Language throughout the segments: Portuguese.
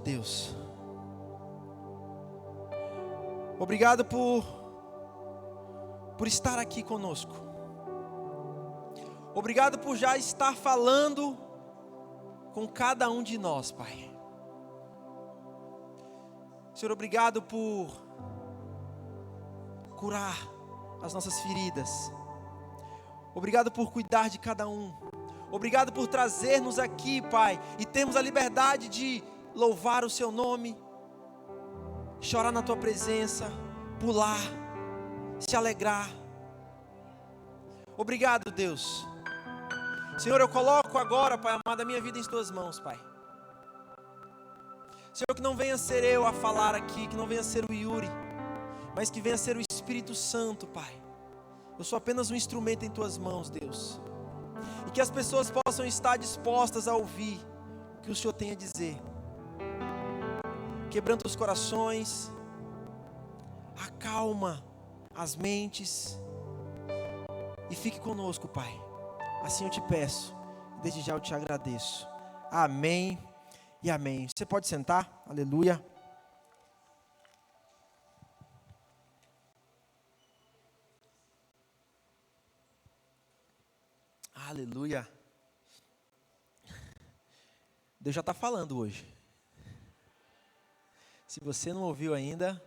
de Deus. Obrigado por estar aqui conosco. Obrigado por já estar falando com cada um de nós, Pai. Senhor, obrigado por curar as nossas feridas. Obrigado por cuidar de cada um. Obrigado por trazer-nos aqui, Pai, e termos a liberdade de louvar o Seu nome, chorar na Tua presença, pular, se alegrar. Obrigado, Deus. Senhor, eu coloco agora, Pai amado, a minha vida em Tuas mãos, Pai. Senhor, que não venha ser eu a falar aqui, que não venha ser o Yuri, mas que venha ser o Espírito Santo, Pai. Eu sou apenas um instrumento em Tuas mãos, Deus. E que as pessoas possam estar dispostas a ouvir o que o Senhor tem a dizer. Quebrando os corações, acalma as mentes e fique conosco, Pai. Assim eu te peço, desde já eu te agradeço. Amém e amém. Você pode sentar, aleluia. Aleluia. Deus já está falando hoje. Se você não ouviu ainda,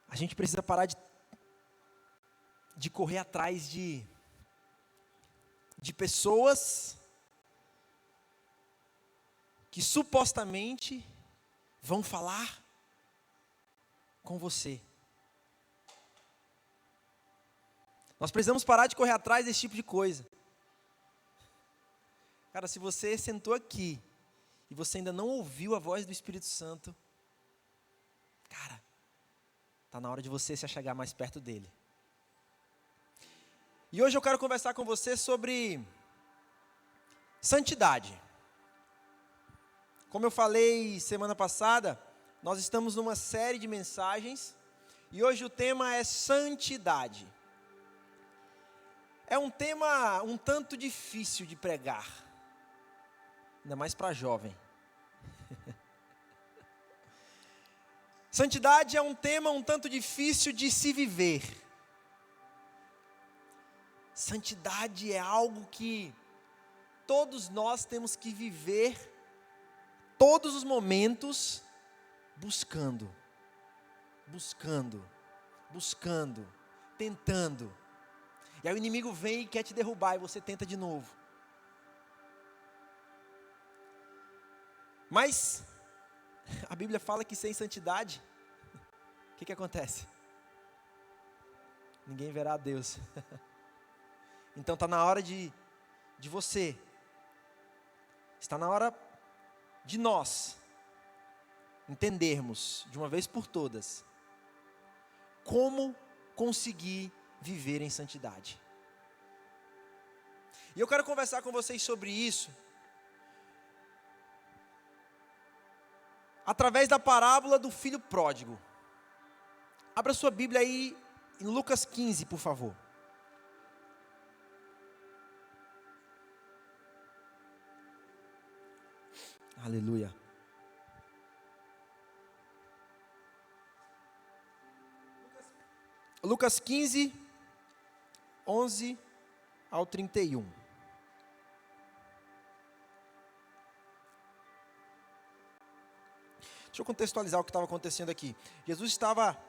a gente precisa parar de correr atrás de pessoas que supostamente vão falar com você. Nós precisamos parar de correr atrás desse tipo de coisa. Cara, se você sentou aqui e você ainda não ouviu a voz do Espírito Santo, cara, está na hora de você se achegar mais perto dele. E hoje eu quero conversar com você sobre santidade. Como eu falei semana passada, nós estamos numa série de mensagens e hoje o tema é santidade. É um tema um tanto difícil de pregar, ainda mais para jovem. Santidade é um tema um tanto difícil de se viver. Santidade é algo que todos nós temos que viver, todos os momentos, buscando, tentando. E aí o inimigo vem e quer te derrubar e você tenta de novo. Mas a Bíblia fala que sem santidade, o que acontece? Ninguém verá a Deus. Então está na hora de você, está na hora de nós entendermos de uma vez por todas como conseguir viver em santidade. E eu quero conversar com vocês sobre isso através da parábola do filho pródigo. Abra sua Bíblia aí em Lucas 15, por favor. Aleluia. Lucas 15, 11 ao 31. Deixa eu contextualizar o que estava acontecendo aqui. Jesus estava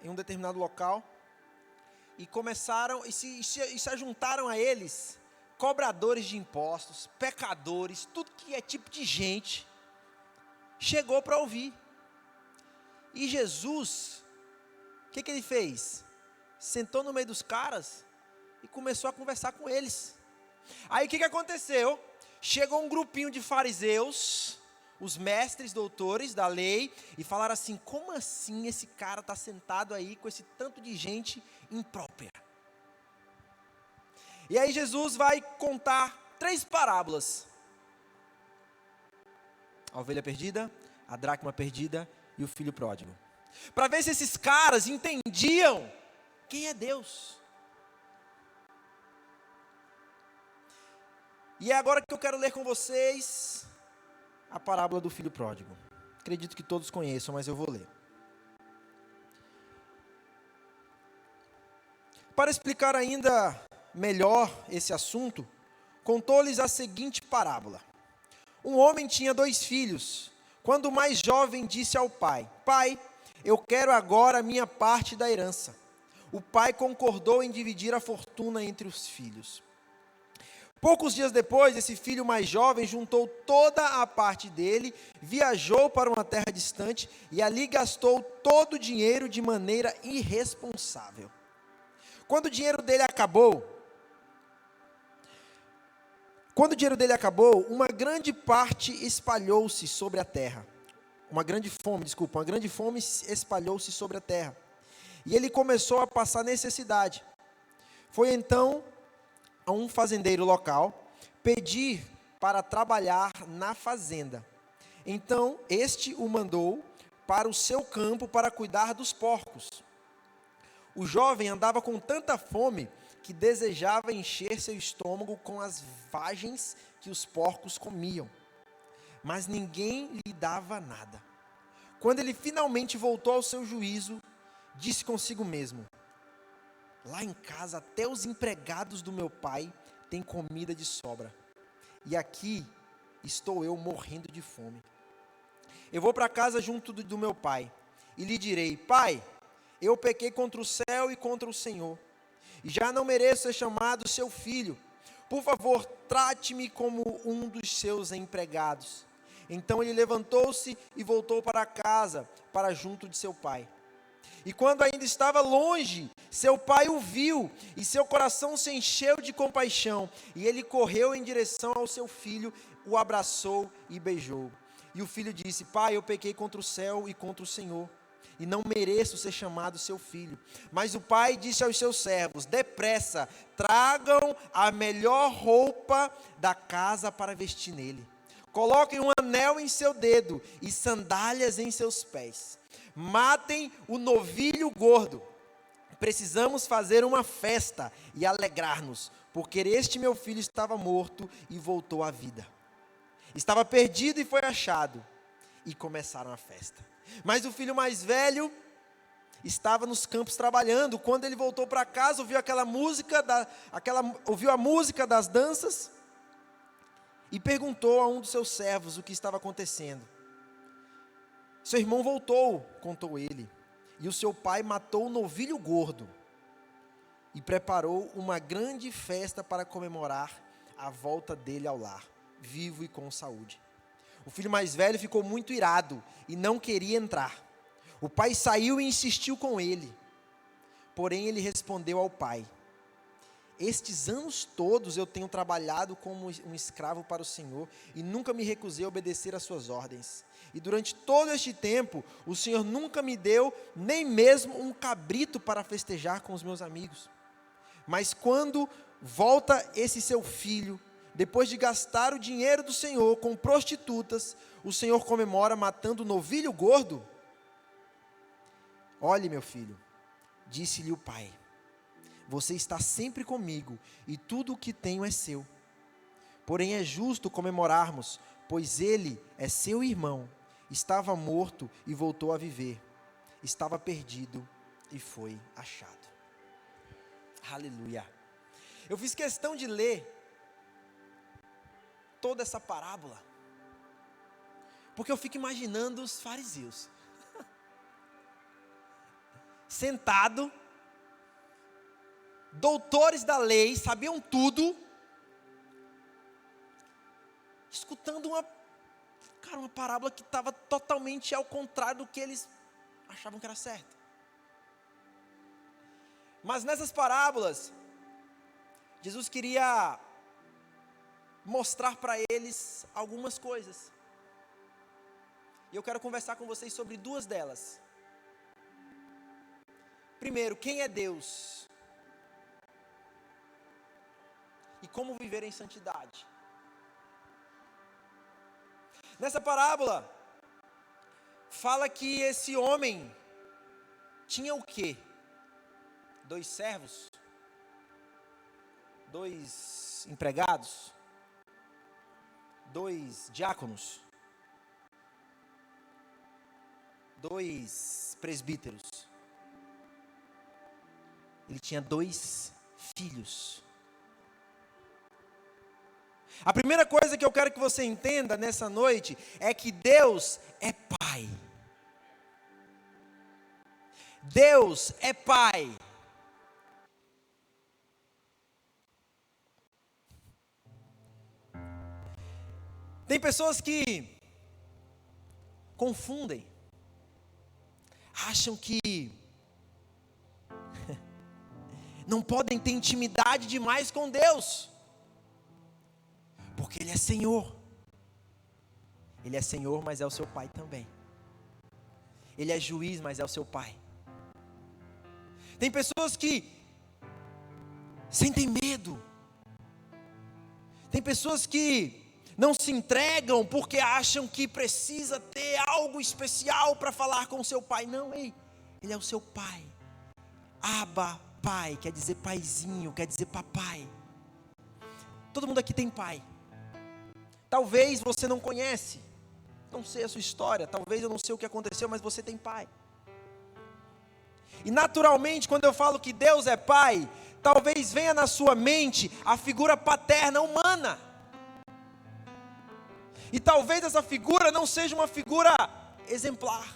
em um determinado local e começaram, e se ajuntaram a eles cobradores de impostos, pecadores, tudo que é tipo de gente, chegou para ouvir. E Jesus, o que ele fez? Sentou no meio dos caras e começou a conversar com eles. Aí o que aconteceu? Chegou um grupinho de fariseus, os mestres doutores da lei, e falaram assim: como assim esse cara está sentado aí com esse tanto de gente imprópria? E aí Jesus vai contar 3 parábolas: a ovelha perdida, a dracma perdida e o filho pródigo, para ver se esses caras entendiam quem é Deus. E é agora que eu quero ler com vocês a parábola do filho pródigo. Acredito que todos conheçam, mas eu vou ler. Para explicar ainda melhor esse assunto, contou-lhes a seguinte parábola. Um homem tinha 2 filhos. Quando o mais jovem disse ao pai: Pai, eu quero agora a minha parte da herança. O pai concordou em dividir a fortuna entre os filhos. Poucos dias depois, esse filho mais jovem juntou toda a parte dele, viajou para uma terra distante e ali gastou todo o dinheiro de maneira irresponsável. Quando o dinheiro dele acabou, uma grande fome espalhou-se sobre a terra. E ele começou a passar necessidade. Foi então a um fazendeiro local pedir para trabalhar na fazenda. Então este o mandou para o seu campo para cuidar dos porcos. O jovem andava com tanta fome que desejava encher seu estômago com as vagens que os porcos comiam, mas ninguém lhe dava nada. Quando ele finalmente voltou ao seu juízo, disse consigo mesmo: lá em casa até os empregados do meu pai têm comida de sobra, e aqui estou eu morrendo de fome. Eu vou para casa junto do meu pai, e lhe direi: Pai, eu pequei contra o céu e contra o Senhor, e já não mereço ser chamado seu filho. Por favor, trate-me como um dos seus empregados. Então ele levantou-se e voltou para casa, para junto de seu pai. E quando ainda estava longe, seu pai o viu, e seu coração se encheu de compaixão, e ele correu em direção ao seu filho, o abraçou e beijou. E o filho disse: Pai, eu pequei contra o céu e contra o Senhor, e não mereço ser chamado seu filho. Mas o pai disse aos seus servos: depressa, tragam a melhor roupa da casa para vestir nele. Coloquem um anel em seu dedo e sandálias em seus pés. Matem o novilho gordo. Precisamos fazer uma festa e alegrar-nos, porque este meu filho estava morto e voltou à vida. Estava perdido e foi achado. E começaram a festa. Mas o filho mais velho estava nos campos trabalhando. Quando ele voltou para casa, ouviu ouviu a música das danças e perguntou a um dos seus servos o que estava acontecendo. Seu irmão voltou, contou ele, e o seu pai matou um novilho gordo e preparou uma grande festa para comemorar a volta dele ao lar, vivo e com saúde. O filho mais velho ficou muito irado e não queria entrar. O pai saiu e insistiu com ele. Porém ele respondeu ao pai: estes anos todos eu tenho trabalhado como um escravo para o Senhor e nunca me recusei a obedecer às suas ordens. E durante todo este tempo o Senhor nunca me deu nem mesmo um cabrito para festejar com os meus amigos. Mas quando volta esse seu filho, depois de gastar o dinheiro do Senhor com prostitutas, o Senhor comemora matando o novilho gordo? Olhe, meu filho, disse-lhe o pai, você está sempre comigo e tudo o que tenho é seu. Porém é justo comemorarmos, pois ele é seu irmão. Estava morto e voltou a viver. Estava perdido e foi achado. Aleluia. Eu fiz questão de ler toda essa parábola, porque eu fico imaginando os fariseus sentado, doutores da lei, sabiam tudo, escutando uma parábola que estava totalmente ao contrário do que eles achavam que era certo. Mas nessas parábolas, Jesus queria mostrar para eles algumas coisas. E eu quero conversar com vocês sobre 2 delas. Primeiro, quem é Deus? E como viver em santidade. Nessa parábola, fala que esse homem tinha o quê? 2 servos? 2 empregados? 2 diáconos, 2 presbíteros. Ele tinha 2 filhos. A primeira coisa que eu quero que você entenda nessa noite é que Deus é Pai. Deus é Pai. Tem pessoas que confundem, acham que não podem ter intimidade demais com Deus, porque Ele é Senhor. Ele é Senhor, mas é o seu Pai também. Ele é juiz, mas é o seu Pai. Tem pessoas que sentem medo. Tem pessoas que não se entregam porque acham que precisa ter algo especial para falar com o seu pai. Não, Ele é o seu Pai. Abba, Pai, quer dizer paizinho, quer dizer papai. Todo mundo aqui tem pai. Talvez você não conhece, não sei a sua história, talvez eu não sei o que aconteceu, mas você tem pai. E naturalmente, quando eu falo que Deus é Pai, talvez venha na sua mente a figura paterna humana. E talvez essa figura não seja uma figura exemplar.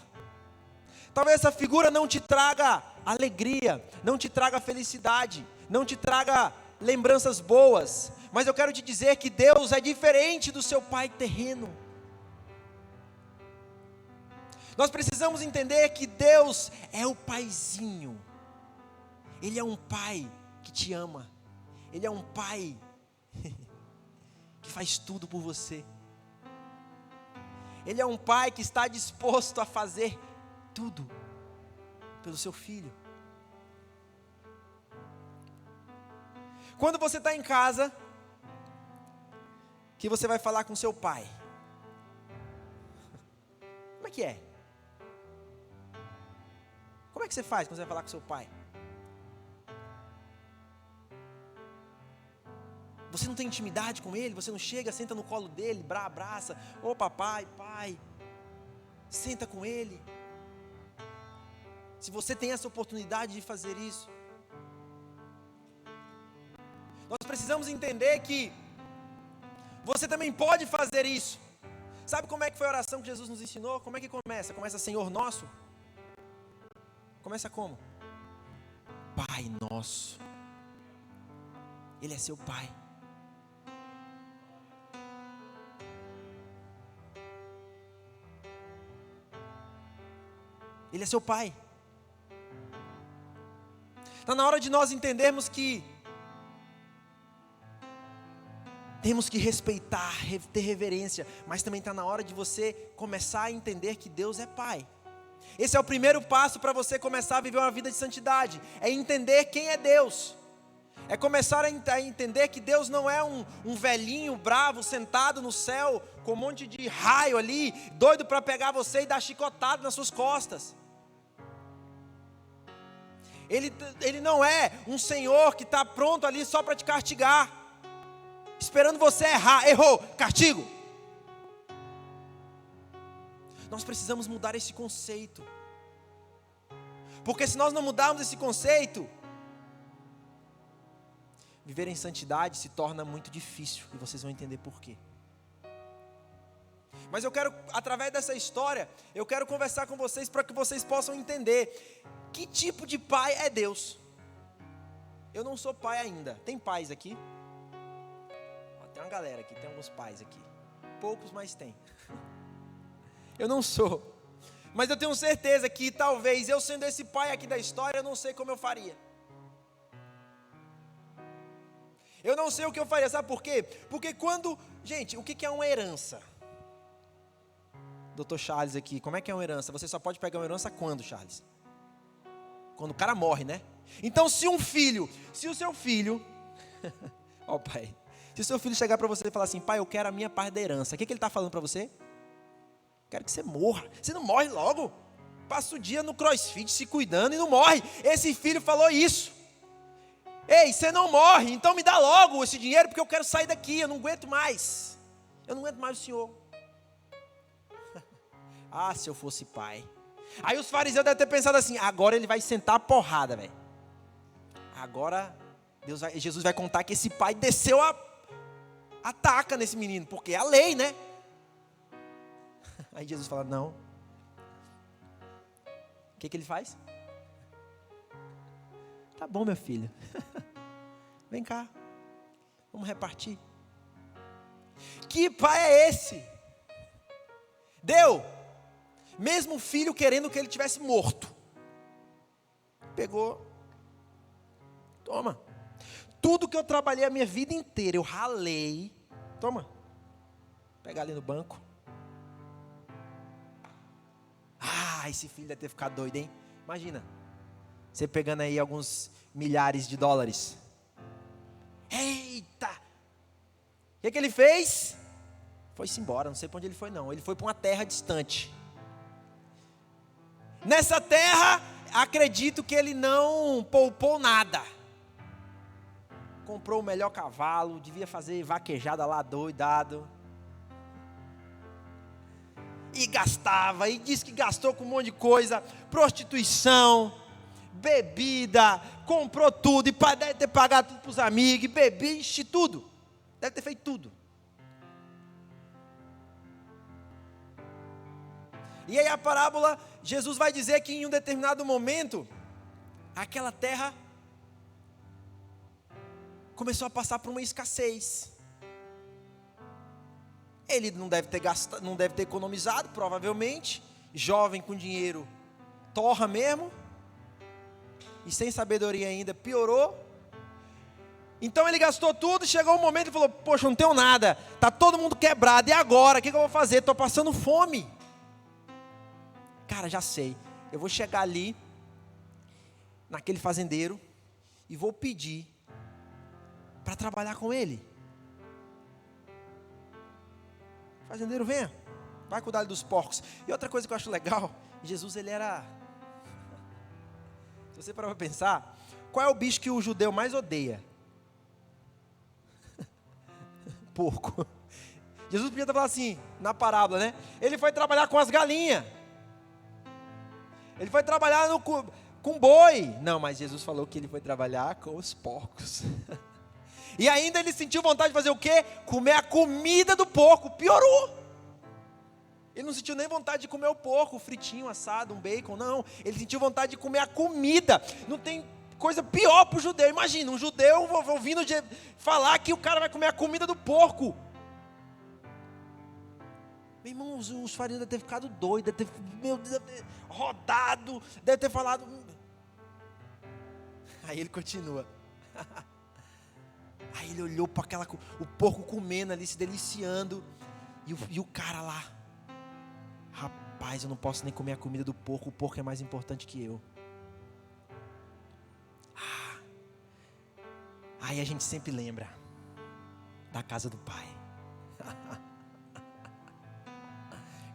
Talvez essa figura não te traga alegria, não te traga felicidade, não te traga lembranças boas. Mas eu quero te dizer que Deus é diferente do seu pai terreno. Nós precisamos entender que Deus é o paizinho. Ele é um pai que te ama. Ele é um pai que faz tudo por você. Ele é um pai que está disposto a fazer tudo pelo seu filho. Quando você está em casa, que você vai falar com seu pai, como é que é? Como é que você faz quando você vai falar com seu pai? Você não tem intimidade com ele? Você não chega, senta no colo dele, abraça, ô papai, pai, senta com ele. Se você tem essa oportunidade de fazer isso, nós precisamos entender que você também pode fazer isso. Sabe como é que foi a oração que Jesus nos ensinou? Como é que começa? Começa Senhor nosso? Começa como? Pai nosso. Ele é seu pai. Ele é seu pai. Está na hora de nós entendermos que temos que respeitar, ter reverência, mas também está na hora de você começar a entender que Deus é Pai. Esse é o primeiro passo para você começar a viver uma vida de santidade, é entender quem é Deus. É começar a entender que Deus não é um velhinho bravo sentado no céu com um monte de raio ali, doido para pegar você e dar chicotada nas suas costas. Ele não é um Senhor que está pronto ali só para te castigar, esperando você errar. Errou, castigo. Nós precisamos mudar esse conceito, porque se nós não mudarmos esse conceito, viver em santidade se torna muito difícil, e vocês vão entender por quê. Mas eu quero, através dessa história, eu quero conversar com vocês para que vocês possam entender que tipo de pai é Deus. Eu não sou pai ainda. Tem pais aqui? Tem uma galera aqui, tem alguns pais aqui. Poucos, mas tem. Eu não sou. Mas eu tenho certeza que talvez eu sendo esse pai aqui da história, eu não sei como eu faria. Eu não sei o que eu faria, sabe por quê? Porque quando... Gente, o que é uma herança? Dr. Charles aqui, como é que é uma herança? Você só pode pegar uma herança quando, Charles? Quando o cara morre, né? Então se o seu filho... Ó pai, se o seu filho chegar para você e falar assim, pai, eu quero a minha parte da herança, o que ele está falando para você? Quero que você morra. Você não morre logo. Passa o dia no crossfit se cuidando e não morre. Esse filho falou isso. Ei, você não morre, então me dá logo esse dinheiro porque eu quero sair daqui, eu não aguento mais. Eu não aguento mais o senhor. Ah, se eu fosse pai. Aí os fariseus devem ter pensado assim, agora ele vai sentar a porrada, velho. Agora Jesus vai contar que esse pai desceu a taca nesse menino, porque é a lei, né? Aí Jesus fala, não. O que ele faz? Tá bom, meu filho. Vem cá. Vamos repartir. Que pai é esse? Deu. Mesmo o filho querendo que ele tivesse morto. Pegou. Toma. Tudo que eu trabalhei a minha vida inteira, eu ralei. Toma. Pegar ali no banco. Ah, esse filho deve ter ficado doido, hein? Imagina. Você pegando aí alguns milhares de dólares. Eita! O que ele fez? Foi-se embora, não sei para onde ele foi não. Ele foi para uma terra distante. Nessa terra, acredito que ele não poupou nada. Comprou o melhor cavalo, devia fazer vaquejada lá doidado. E gastava, e disse que gastou com um monte de coisa, prostituição, bebida, comprou tudo, e deve ter pagado tudo para os amigos, bebia, tudo. Deve ter feito tudo. E aí a parábola, Jesus vai dizer que em um determinado momento, aquela terra começou a passar por uma escassez. Ele não deve ter gastado, não deve ter economizado, provavelmente. Jovem com dinheiro, torra mesmo. E sem sabedoria ainda, piorou. Então ele gastou tudo, chegou um momento e falou, poxa, não tenho nada. Está todo mundo quebrado, e agora? O que eu vou fazer? Estou passando fome. Cara, já sei. Eu vou chegar ali, naquele fazendeiro, e vou pedir para trabalhar com ele. Fazendeiro, venha, vai cuidar dos porcos. E outra coisa que eu acho legal, Jesus ele era... Se você parar para pensar, qual é o bicho que o judeu mais odeia? Porco. Jesus podia falar assim, na parábola, né? Ele foi trabalhar com as galinhas. Ele foi trabalhar com boi. Não, mas Jesus falou que ele foi trabalhar com os porcos. E ainda ele sentiu vontade de fazer o quê? Comer a comida do porco. Piorou. Ele não sentiu nem vontade de comer o porco, fritinho, assado, um bacon, não. Ele sentiu vontade de comer a comida. Não tem coisa pior para o judeu. Imagina, um judeu ouvindo falar que o cara vai comer a comida do porco. Meu irmão, os fariseus devem ter ficado doidos, deve ter rodado, deve ter falado. Aí ele continua. Aí ele olhou para o porco comendo ali, se deliciando. E o cara lá. Rapaz, eu não posso nem comer a comida do porco, o porco é mais importante que eu. Aí a gente sempre lembra da casa do Pai.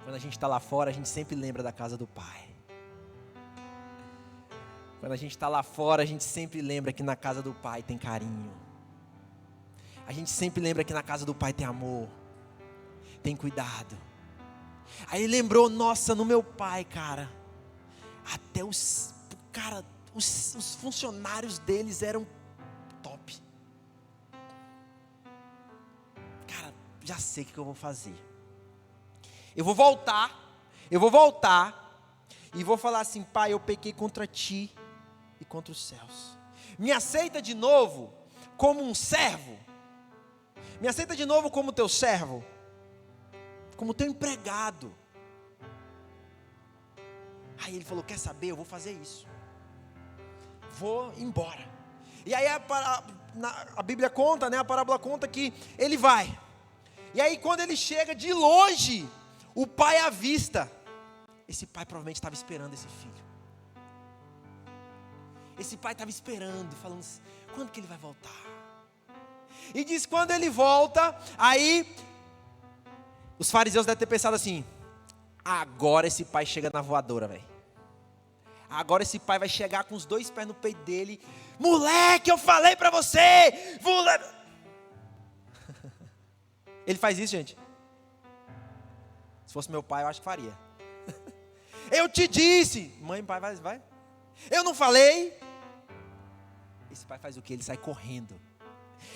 Quando a gente está lá fora, a gente sempre lembra da casa do Pai. Quando a gente está lá fora, a gente sempre lembra que na casa do Pai tem carinho. A gente sempre lembra que na casa do Pai tem amor, tem cuidado. Aí ele lembrou, nossa, no meu pai, cara, até os funcionários deles eram top. Cara, já sei o que eu vou fazer. Eu vou voltar e vou falar assim, pai, eu pequei contra ti e contra os céus. Me aceita de novo como um servo. Me aceita de novo como teu servo, como teu empregado. Aí ele falou, quer saber, eu vou fazer isso. Vou embora. E aí a Bíblia conta, né, a parábola conta que ele vai. E aí quando ele chega de longe, o pai avista. Esse pai provavelmente estava esperando esse filho. Esse pai estava esperando, falando, quando que ele vai voltar? E diz, quando ele volta, aí os fariseus devem ter pensado assim, agora esse pai chega na voadora, velho. Agora esse pai vai chegar com os 2 pés no peito dele. Moleque, eu falei pra você. Ele faz isso, gente. Se fosse meu pai, eu acho que faria. Eu te disse. Mãe, pai, vai. Eu não falei. Esse pai faz o quê? Ele sai correndo.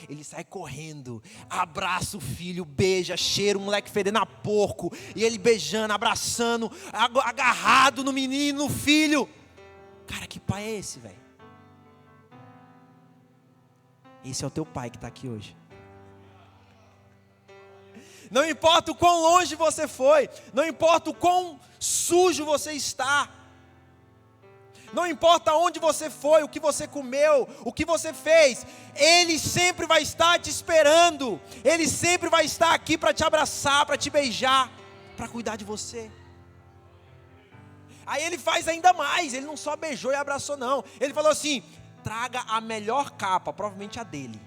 Ele sai correndo, abraça o filho, beija, cheira o moleque fedendo a porco. E ele beijando, abraçando, agarrado no menino, no filho. Cara, que pai é esse, velho? Esse é o teu pai que está aqui hoje. Não importa o quão longe você foi, não importa o quão sujo você está, não importa onde você foi, o que você comeu, o que você fez, Ele sempre vai estar te esperando, Ele sempre vai estar aqui para te abraçar, para te beijar, para cuidar de você. Aí Ele faz ainda mais, Ele não só beijou e abraçou não, Ele falou assim, traga a melhor capa, provavelmente a dele.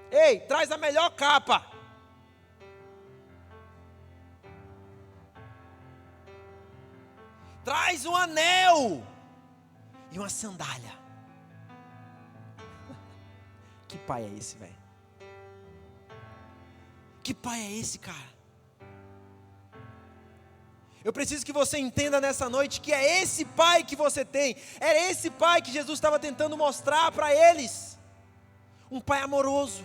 Ei, traz a melhor capa. Traz um anel e uma sandália. Que pai é esse, velho? Que pai é esse, cara? Eu preciso que você entenda nessa noite que é esse pai que você tem. Era esse pai que Jesus estava tentando mostrar para eles. Um pai amoroso.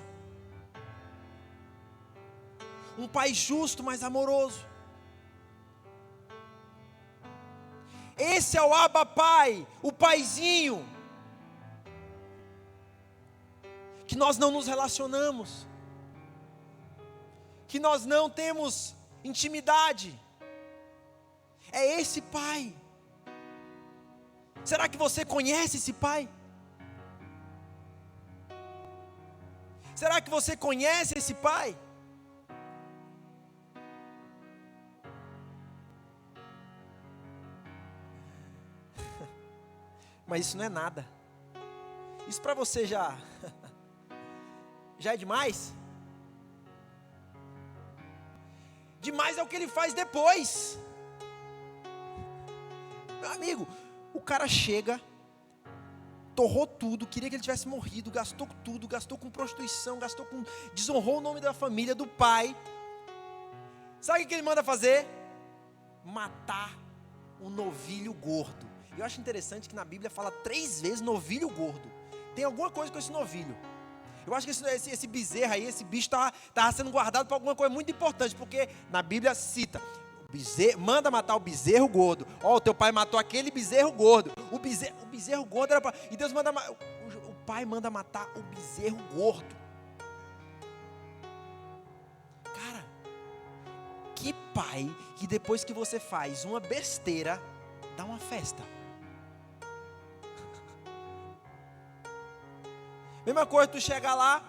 Um pai justo, mas amoroso. Esse é o Abba Pai, o paizinho, que nós não nos relacionamos, que nós não temos intimidade. É esse pai. Será que você conhece esse pai? Será que você conhece esse pai? Mas isso não é nada. Isso para você já é demais? Demais é o que ele faz depois. Meu amigo, o cara chega, torrou tudo, queria que ele tivesse morrido, gastou tudo, gastou com prostituição, desonrou o nome da família, do pai. Sabe o que ele manda fazer? Matar um novilho gordo. Eu acho interessante que na Bíblia fala 3 vezes novilho gordo. Tem alguma coisa com esse novilho. Eu acho que esse bezerro aí, esse bicho estava sendo guardado para alguma coisa muito importante, porque na Bíblia cita, manda matar o bezerro gordo. Ó, o teu pai matou aquele bezerro gordo. O bezerro gordo era para... E Deus manda... O pai manda matar o bezerro gordo. Cara, que pai que depois que você faz uma besteira, dá uma festa. Mesma coisa, tu chega lá,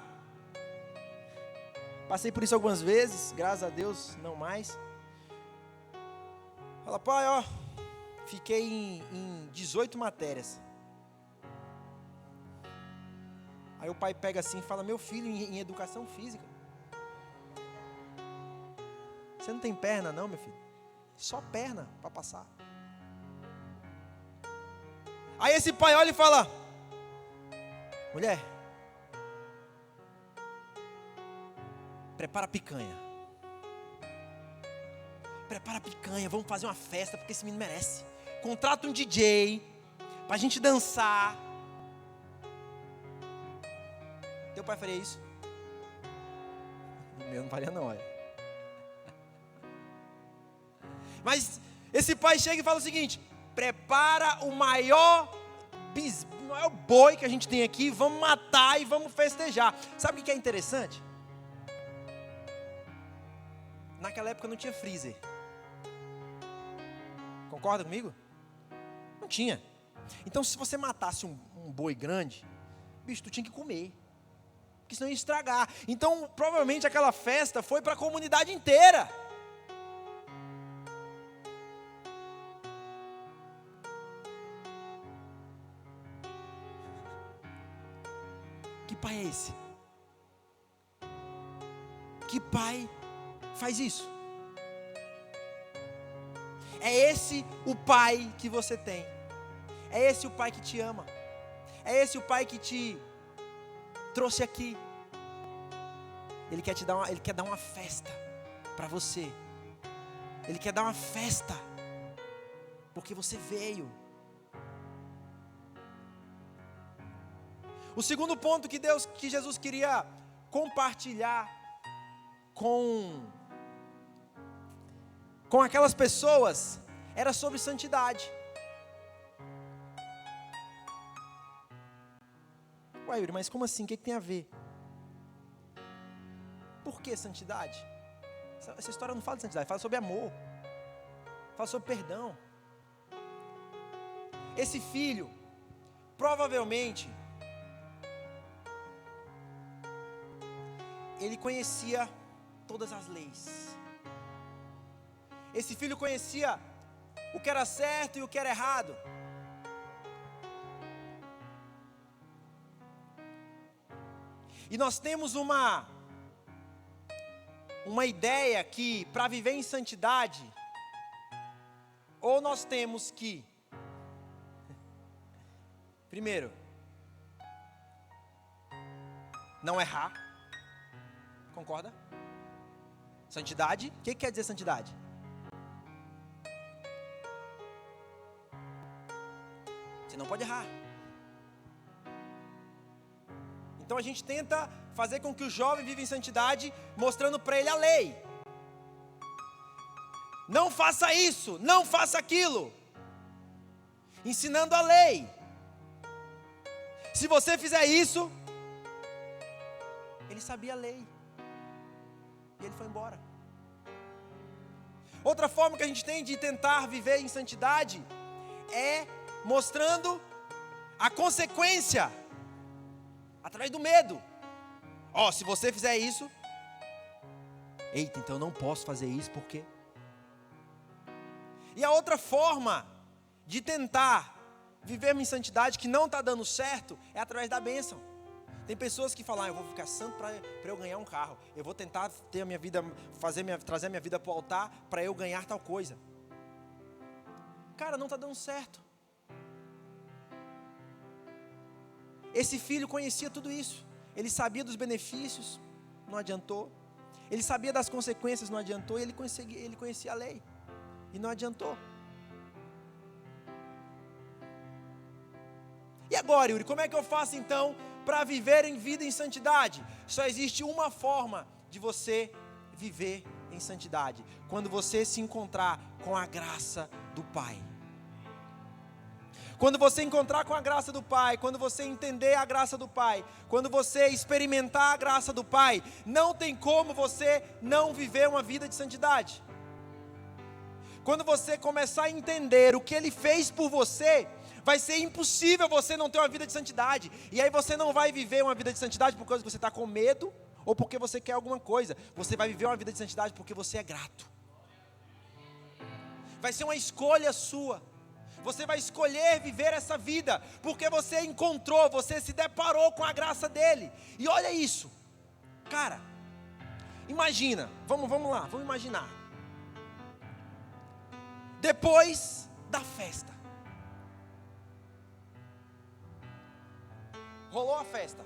passei por isso algumas vezes, graças a Deus, não mais. Fala, pai, ó, fiquei em 18 matérias. Aí o pai pega assim e fala, meu filho, em educação física. Você não tem perna não, meu filho? Só perna para passar. Aí esse pai olha e fala, mulher, prepara a picanha. Prepara a picanha, vamos fazer uma festa, porque esse menino merece. Contrata um DJ, pra gente dançar. Teu pai faria isso? O meu não faria não, olha. Mas esse pai chega e fala o seguinte, prepara o maior boi que a gente tem aqui, vamos matar e vamos festejar. Sabe o que é interessante? Naquela época não tinha freezer. Concorda comigo? Não tinha. Então se você matasse um boi grande, bicho, tu tinha que comer, porque senão ia estragar. Então provavelmente aquela festa foi para a comunidade inteira. Que pai é esse? Que pai faz isso? É esse o pai que você tem. É esse o pai que te ama. É esse o pai que te trouxe aqui. Ele quer dar uma festa. para você. Ele quer dar uma festa, porque você veio. O segundo ponto que Jesus queria compartilhar com aquelas pessoas era sobre santidade. Ué, Yuri, mas como assim? O que tem a ver? Por que santidade? Essa história não fala de santidade, fala sobre amor, fala sobre perdão. Esse filho, provavelmente, ele conhecia todas as leis. Esse filho conhecia o que era certo e o que era errado. E nós temos uma ideia que para viver em santidade, ou nós temos que, primeiro, não errar. Concorda? Santidade, o que quer dizer santidade? Você não pode errar. Então a gente tenta fazer com que o jovem viva em santidade, mostrando para ele a lei. Não faça isso, não faça aquilo. Ensinando a lei. Se você fizer isso, ele sabia a lei. E ele foi embora. Outra forma que a gente tem de tentar viver em santidade é mostrando a consequência através do medo. Se você fizer isso, eita, então eu não posso fazer isso, por quê? E a outra forma de tentar viver em santidade que não está dando certo é através da bênção. Tem pessoas que falam, eu vou ficar santo para eu ganhar um carro. Eu vou tentar ter a minha vida, trazer a minha vida para o altar para eu ganhar tal coisa. Cara, não está dando certo. Esse filho conhecia tudo isso. Ele sabia dos benefícios, não adiantou. Ele sabia das consequências, não adiantou. E ele conhecia a lei, e não adiantou. E agora, Yuri, como é que eu faço então para viver em vida em santidade? Só existe uma forma de você viver em santidade: quando você se encontrar com a graça do Pai. Quando você encontrar com a graça do Pai, quando você entender a graça do Pai, quando você experimentar a graça do Pai, não tem como você não viver uma vida de santidade. Quando você começar a entender o que Ele fez por você, vai ser impossível você não ter uma vida de santidade. E aí você não vai viver uma vida de santidade porque você está com medo ou porque você quer alguma coisa. Você vai viver uma vida de santidade porque você é grato. Vai ser uma escolha sua. Você vai escolher viver essa vida porque você encontrou, você se deparou com a graça dele. E olha isso, cara, imagina, vamos lá, vamos imaginar. Depois da festa, rolou a festa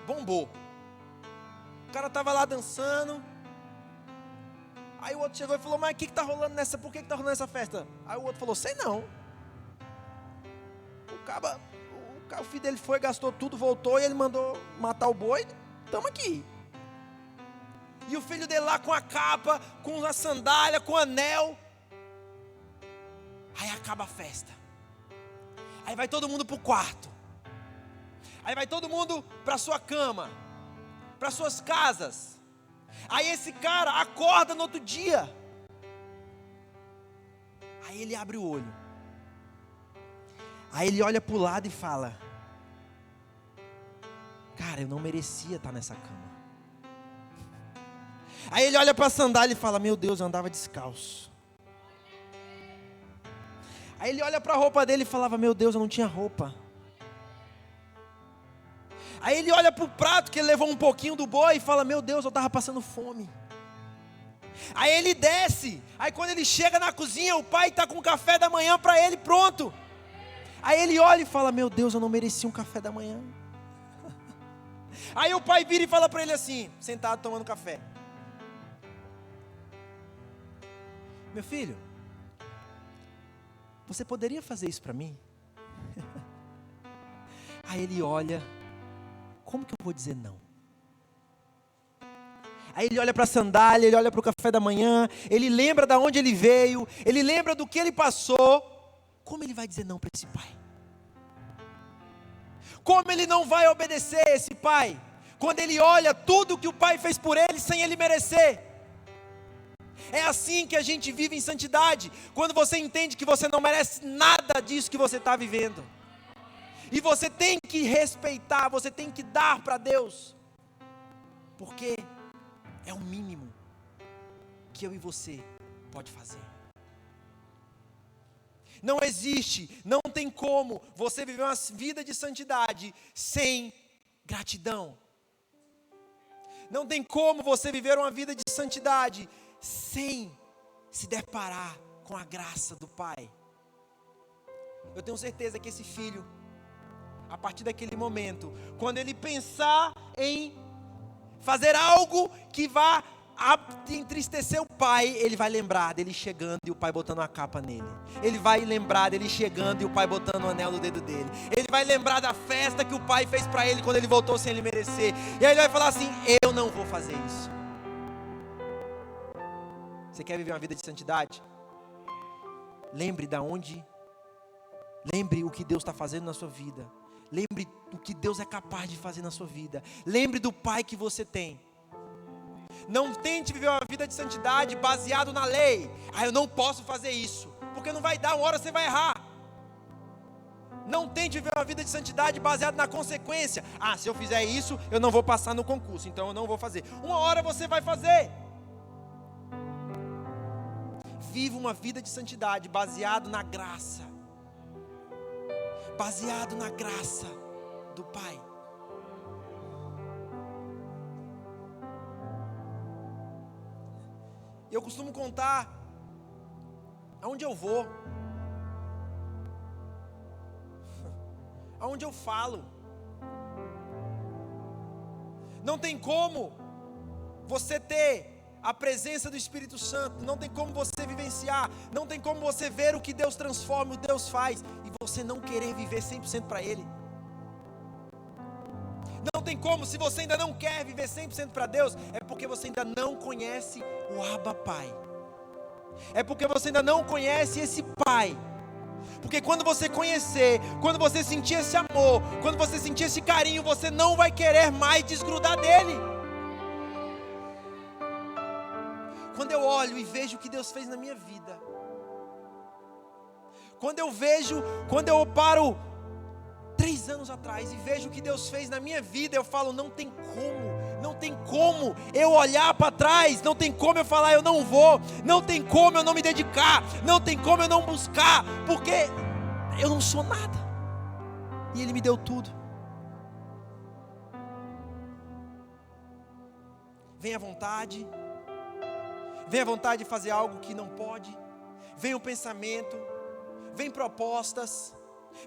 bombou. O cara tava lá dançando. Aí o outro chegou e falou, mas o que tá rolando nessa, por que tá rolando essa festa? Aí o outro falou, sei não. O filho dele foi, gastou tudo, voltou e ele mandou matar o boi, tamo aqui. E o filho dele lá com a capa, com a sandália, com o anel. Aí acaba a festa. Aí vai todo mundo pro quarto. Aí vai todo mundo pra sua cama, para suas casas. Aí esse cara acorda no outro dia. Aí ele abre o olho. Aí ele olha para o lado e fala, cara, eu não merecia estar nessa cama. Aí ele olha para a sandália e fala, meu Deus, eu andava descalço. Aí ele olha para a roupa dele e falava, meu Deus, eu não tinha roupa. Aí ele olha para o prato que ele levou um pouquinho do boi e fala, meu Deus, eu estava passando fome. Aí ele desce, aí quando ele chega na cozinha, o pai está com o café da manhã para ele pronto. Aí ele olha e fala, meu Deus, eu não mereci um café da manhã. Aí o pai vira e fala para ele assim, sentado tomando café: meu filho, você poderia fazer isso para mim? Aí ele olha: como que eu vou dizer não? Aí ele olha para a sandália, ele olha para o café da manhã, ele lembra de onde ele veio, ele lembra do que ele passou. Como ele vai dizer não para esse pai? Como ele não vai obedecer esse pai, quando ele olha tudo que o pai fez por ele sem ele merecer? É assim que a gente vive em santidade, quando você entende que você não merece nada disso que você está vivendo. E você tem que respeitar, você tem que dar para Deus, porque é o mínimo que eu e você pode fazer. Não existe, não tem como você viver uma vida de santidade sem gratidão. Não tem como você viver uma vida de santidade sem se deparar com a graça do Pai. Eu tenho certeza que esse filho, a partir daquele momento, quando ele pensar em fazer algo que vá entristecer o pai, ele vai lembrar dele chegando e o pai botando uma capa nele. Ele vai lembrar dele chegando e o pai botando um anel no dedo dele. Ele vai lembrar da festa que o pai fez para ele quando ele voltou sem ele merecer. E aí ele vai falar assim: eu não vou fazer isso. Você quer viver uma vida de santidade? Lembre o que Deus está fazendo na sua vida. Lembre do que Deus é capaz de fazer na sua vida. Lembre do pai que você tem. Não tente viver uma vida de santidade baseado na lei. Eu não posso fazer isso, porque não vai dar, uma hora você vai errar. Não tente viver uma vida de santidade baseada na consequência. Se eu fizer isso, eu não vou passar no concurso, então eu não vou fazer. Uma hora você vai fazer. Viva uma vida de santidade baseado na graça. Baseado na graça do Pai. Eu costumo contar aonde eu vou, aonde eu falo. Não tem como você ter a presença do Espírito Santo, não tem como você vivenciar, não tem como você ver o que Deus transforma, o que Deus faz, e você não querer viver 100% para Ele. Não tem como, se você ainda não quer viver 100% para Deus, é porque você ainda não conhece o Abba Pai. É porque você ainda não conhece esse Pai. Porque quando você conhecer, quando você sentir esse amor, quando você sentir esse carinho, você não vai querer mais desgrudar dele. Quando eu olho e vejo o que Deus fez na minha vida, quando eu paro 3 anos atrás e vejo o que Deus fez na minha vida, eu falo: não tem como eu olhar para trás, não tem como eu falar eu não vou, não tem como eu não me dedicar, não tem como eu não buscar, porque eu não sou nada, e Ele me deu tudo. Vem a vontade de fazer algo que não pode, vem o pensamento, vem propostas,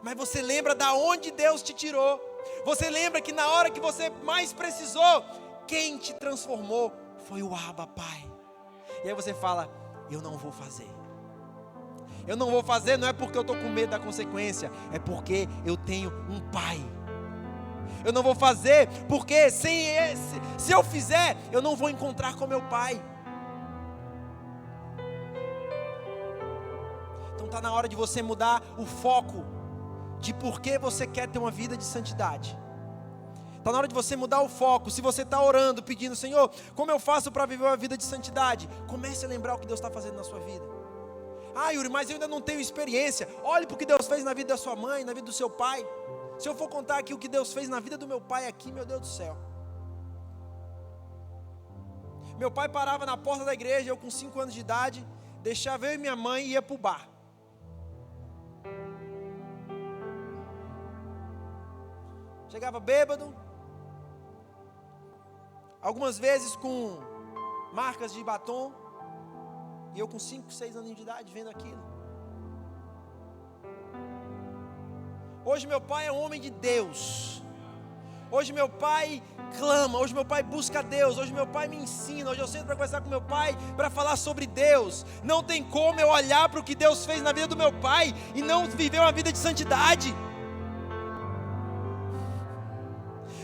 mas você lembra da onde Deus te tirou. Você lembra que na hora que você mais precisou, quem te transformou foi o Abba Pai. E aí você fala: eu não vou fazer. Eu não vou fazer, não é porque eu estou com medo da consequência, é porque eu tenho um Pai. Eu não vou fazer porque se eu fizer, eu não vou encontrar com meu Pai. Então está na hora de você mudar o foco de por que você quer ter uma vida de santidade. Está na hora de você mudar o foco. Se você está orando, pedindo: Senhor, como eu faço para viver uma vida de santidade? Comece a lembrar o que Deus está fazendo na sua vida. Yuri, mas eu ainda não tenho experiência. Olhe para o que Deus fez na vida da sua mãe, na vida do seu pai. Se eu for contar aqui o que Deus fez na vida do meu pai aqui, meu Deus do céu. Meu pai parava na porta da igreja, eu com 5 anos de idade, deixava eu e minha mãe e ia para o bar. Chegava bêbado, algumas vezes com marcas de batom, e eu com 5, 6 anos de idade vendo aquilo. Hoje meu pai é um homem de Deus. Hoje meu pai clama, hoje meu pai busca Deus, hoje meu pai me ensina, hoje eu sento para conversar com meu pai, para falar sobre Deus. Não tem como eu olhar para o que Deus fez na vida do meu pai e não viver uma vida de santidade.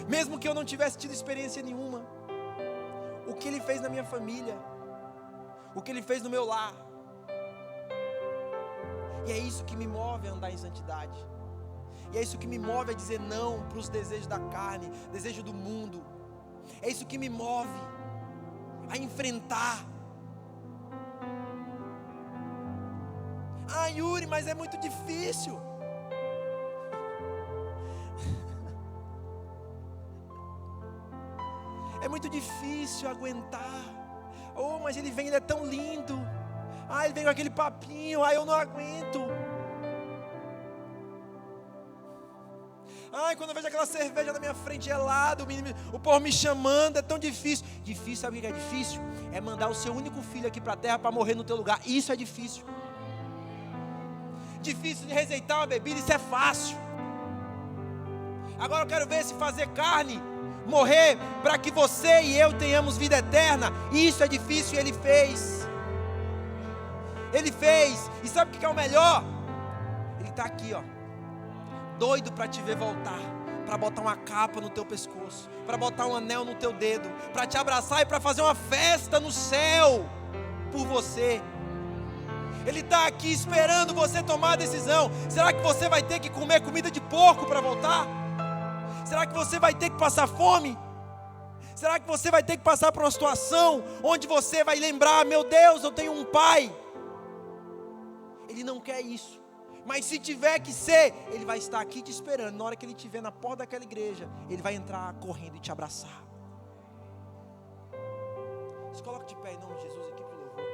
Mesmo que eu não tivesse tido experiência nenhuma, o que Ele fez na minha família, o que Ele fez no meu lar, e é isso que me move a andar em santidade. E é isso que me move a dizer não para os desejos da carne, desejo do mundo. É isso que me move a enfrentar. Ah, Yuri, mas é muito difícil. É muito difícil aguentar. Oh, mas ele vem, ele é tão lindo. Ah, ele vem com aquele papinho. Ah, eu não aguento. Ai, quando eu vejo aquela cerveja na minha frente gelada, o povo me chamando, é tão difícil. Difícil, sabe o que é difícil? É mandar o seu único filho aqui para a terra para morrer no teu lugar. Isso é difícil. Difícil de receitar uma bebida, isso é fácil. Agora eu quero ver se fazer carne, morrer para que você e eu tenhamos vida eterna. Isso é difícil e Ele fez. Ele fez. E sabe o que é o melhor? Ele está aqui, ó, doido para te ver voltar, para botar uma capa no teu pescoço, para botar um anel no teu dedo, para te abraçar e para fazer uma festa no céu por você. Ele está aqui esperando você tomar a decisão. Será que você vai ter que comer comida de porco para voltar? Será que você vai ter que passar fome? Será que você vai ter que passar por uma situação onde você vai lembrar: meu Deus, eu tenho um pai? Ele não quer isso. Mas se tiver que ser, Ele vai estar aqui te esperando. Na hora que Ele estiver na porta daquela igreja, Ele vai entrar correndo e te abraçar. Se coloque de pé em nome de Jesus aqui para o louvor.